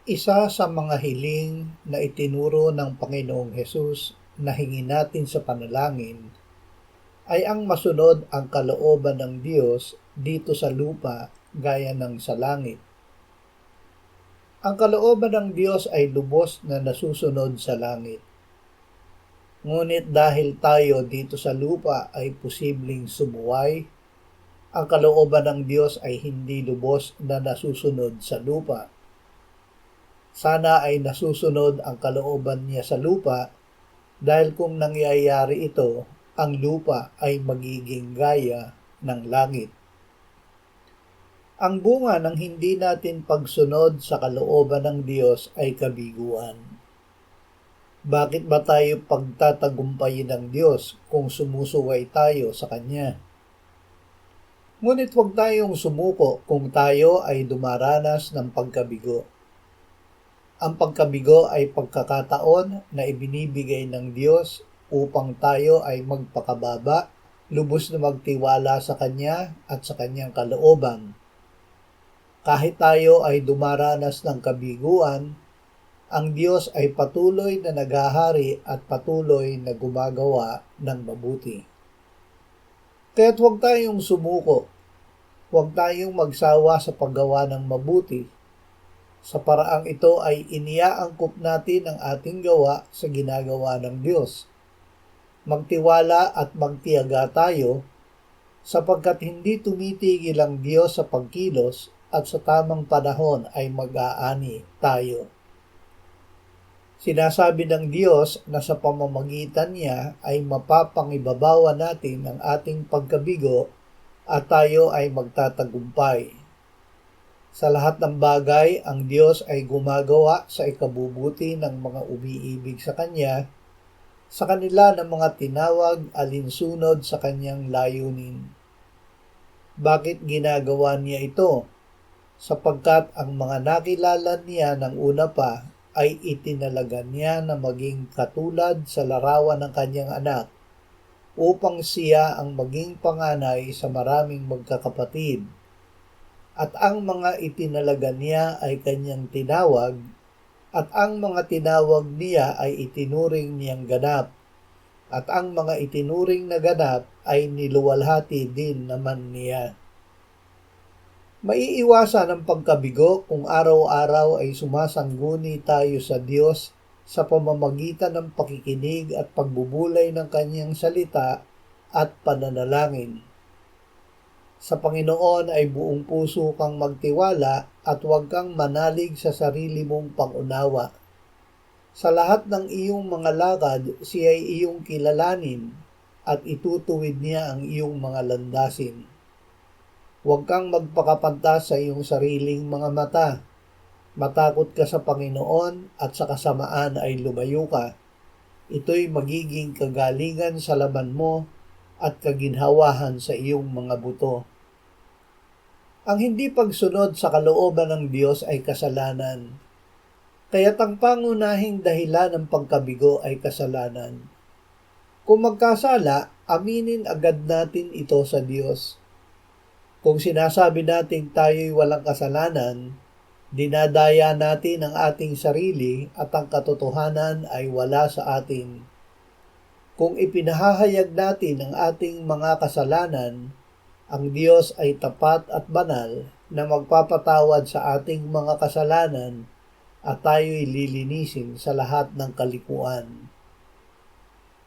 Isa sa mga hiling na itinuro ng Panginoong Hesus na hingin natin sa panalangin ay ang masunod ang kalooban ng Diyos dito sa lupa gaya ng sa langit. Ang kalooban ng Diyos ay lubos na nasusunod sa langit. Ngunit dahil tayo dito sa lupa ay posibleng sumuway, ang kalooban ng Diyos ay hindi lubos na nasusunod sa lupa. Sana ay nasusunod ang kalooban niya sa lupa dahil kung nangyayari ito, ang lupa ay magiging gaya ng langit. Ang bunga ng hindi natin pagsunod sa kalooban ng Diyos ay kabiguan. Bakit ba tayo pagtatagumpayin ng Diyos kung sumusuway tayo sa Kanya? Ngunit huwag tayong sumuko kung tayo ay dumaranas ng pagkabigo. Ang pagkabigo ay pagkakataon na ibinibigay ng Diyos upang tayo ay magpakababa, lubos na magtiwala sa Kanya at sa Kanyang kalooban. Kahit tayo ay dumaranas ng kabiguan, ang Diyos ay patuloy na naghahari at patuloy na gumagawa ng mabuti. Kaya't huwag tayong sumuko, huwag tayong magsawa sa paggawa ng mabuti. Sa paraang ito ay iniaangkop natin ang ating gawa sa ginagawa ng Diyos. Magtiwala at magtiyaga tayo sapagkat hindi tumitigil ang Diyos sa pagkilos at sa tamang panahon ay mag-aani tayo. Sinasabi ng Diyos na sa pamamagitan niya ay mapapangibabawa natin ang ating pagkabigo at tayo ay magtatagumpay. Sa lahat ng bagay, ang Diyos ay gumagawa sa ikabubuti ng mga umiibig sa Kanya, sa kanila ng mga tinawag alinsunod sa Kanyang layunin. Bakit ginagawa niya ito? Sapagkat ang mga nakilala niya ng una pa ay itinalaga niya na maging katulad sa larawan ng Kanyang anak, upang siya ang maging panganay sa maraming magkakapatid. At ang mga itinalaga niya ay Kanyang tinawag, at ang mga tinawag niya ay itinuring niyang ganap, at ang mga itinuring na ganap ay niluwalhati din naman niya. Maiiwasan ang pagkabigo kung araw-araw ay sumasangguni tayo sa Diyos sa pamamagitan ng pakikinig at pagbubulay ng Kanyang salita at pananalangin. Sa Panginoon ay buong puso kang magtiwala at huwag kang manalig sa sarili mong pangunawa. Sa lahat ng iyong mga lakad, siya ay iyong kilalanin at itutuwid niya ang iyong mga landasin. Huwag kang magpakapantas sa iyong sariling mga mata. Matakot ka sa Panginoon at sa kasamaan ay lumayo ka. Ito'y magiging kagalingan sa laman mo at kaginhawahan sa iyong mga buto. Ang hindi pagsunod sa kalooban ng Diyos ay kasalanan. Kaya't ang pangunahing dahilan ng pagkabigo ay kasalanan. Kung magkasala, aminin agad natin ito sa Diyos. Kung sinasabi natin tayo'y walang kasalanan, dinadaya natin ang ating sarili at ang katotohanan ay wala sa atin. Kung ipinahahayag natin ang ating mga kasalanan, ang Diyos ay tapat at banal na magpapatawad sa ating mga kasalanan at tayo'y lilinisin sa lahat ng kalikuan.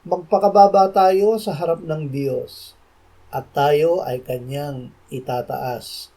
Magpakababa tayo sa harap ng Diyos at tayo ay Kanyang itataas.